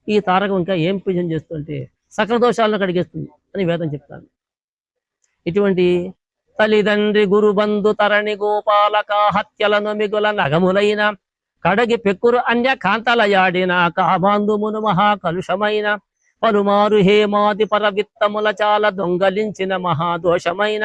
ఈ తారకం ఇంకా ఏం పూజన చేస్తుంటే సకల దోషాలను కడిగేస్తుంది అని వేదం చెప్తాను. ఇటువంటి తల్లిదండ్రి గురు బంధు తరణి గోపాలక హత్యలను మిగుల నగములైన కడగి పెక్కురు అన్య కాంతలయాడిన కామాందుమును మహా కలుషమైన పలుమారు హేమాది పరవిత్తముల చాలా దొంగలించిన మహాదోషమైన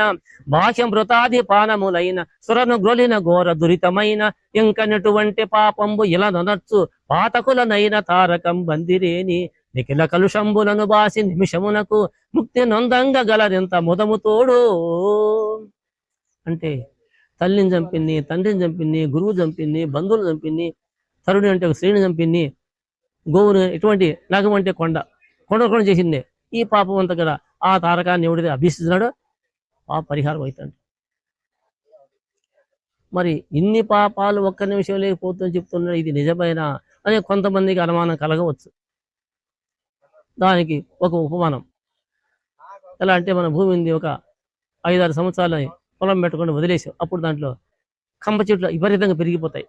బాహ్యమృతాది పానములైన సురను గ్రొలిన ఘోర దురితమైన ఇంకనటువంటి పాపంబు ఇలా నొనర్చు పాతకులనైన తారకం బందిరేని నిఖిల కలుషంబులను బాసి నిమిషమునకు ముక్తి నొందంగ గలరింత ముదముతోడు. అంటే తల్లిని చంపింది, తండ్రిని చంపింది, గురువు చంపింది, బంధువులు చంపింది, తరుణి అంటే ఒక స్త్రీని చంపింది, గోవును ఎటువంటి నగం అంటే కొండ చేసింది. ఈ పాపం అంతా కదా ఆ తారకాన్ని ఎవడైతే అభ్యసిస్తున్నాడో ఆ పరిహారం అవుతుంది. మరి ఇన్ని పాపాలు ఒక్క నిమిషం లేకపోతుందని చెప్తున్నాడు, ఇది నిజమైన అని కొంతమందికి అనుమానం కలగవచ్చు. దానికి ఒక ఉపమానం ఎలా అంటే, మన భూమి ఉంది, ఒక 5-6 సంవత్సరాలు పొలం పెట్టుకొని వదిలేసాం, అప్పుడు దాంట్లో కంప చెట్లు విపరీతంగా పెరిగిపోతాయి.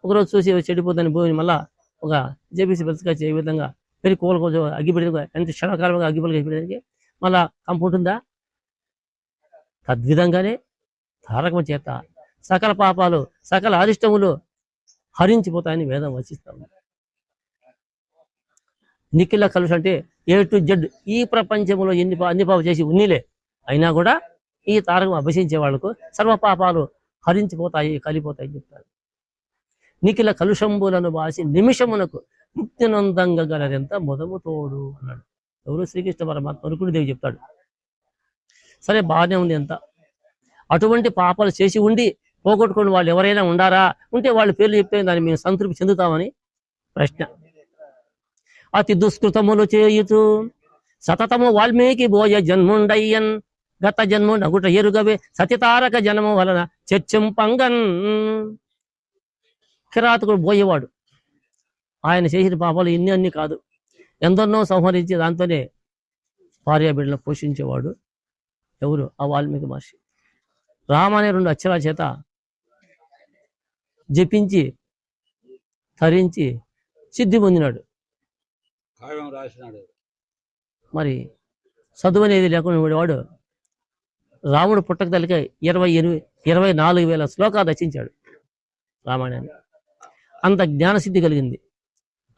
ఒకరోజు చూసి చెడిపోతాని భూమిని మళ్ళా ఒక జేబీసీ బతికొచ్చి ఈ విధంగా పెరిగి కోలు కొంచెం అగ్గిపెడి ఎంత క్షణకాలంగా అగ్గిపొలకి అయిపోయేదానికి మళ్ళా కంప ఉంటుందా? తద్విధంగానే తారకం చేత సకల పాపాలు సకల అరిష్టములు హరించిపోతాయని వేదం వచిస్తాం. నిఖిల కలుష అంటే A to Z ఈ ప్రపంచంలో అన్ని పాపం చేసి ఉన్నీలే అయినా కూడా ఈ తారకం అభ్యసించే వాళ్లకు సర్వ పాపాలు హరించిపోతాయి, కలిపోతాయి చెప్తారు. నిఖిల కలుషంబులను బాసి నిమిషమునకు ముక్తి నొందంగా గలరెంత మొదము తోడు అన్నాడు. ఎవరు? శ్రీకృష్ణ పరమాత్మ రుక్మిణీదేవి చెప్తాడు. సరే, బాగానే ఉంది అంత. అటువంటి పాపాలు చేసి ఉండి పోగొట్టుకుని వాళ్ళు ఎవరైనా ఉండారా? ఉంటే వాళ్ళ పేర్లు చెప్తే దాన్ని మేము సంతృప్తి చెందుతామని ప్రశ్న. అతి దుష్కృతములు చేయుచు సతతము వాల్మీకి బోయ జన్ముండయ్యన్ గత జన్ము నగుట ఎరుగవే సతితారక జన్ము వలన చర్చింపంగన్. కిరాతకుడు బోయేవాడు, ఆయన చేసిన పాపాలు ఇన్ని అన్ని కాదు, ఎందరినో సంహరించి దాంతోనే భార్య బిడ్డలను పోషించేవాడు. ఎవరు? ఆ వాల్మీకి మహర్షి. రామ అనే 2 అక్షరాల చేత జపించి ధరించి సిద్ధి పొందినాడు. మరి చదువు అనేది లేకుండా ఉండేవాడు. రాముడు పుట్టక తల్లిక 24,000 శ్లోకాలు రచించాడు రామాయణాన్ని. అంత జ్ఞానసిద్ధి కలిగింది.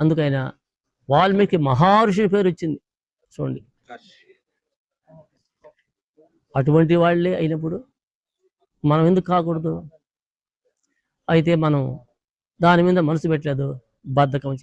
అందుకైనా వాల్మీకి మహర్షి పేరు వచ్చింది. చూడండి, అటువంటి వాళ్ళే అయినప్పుడు మనం ఎందుకు కాకూడదు? అయితే మనం దాని మీద మనసు పెట్టలేదు, బద్ధకం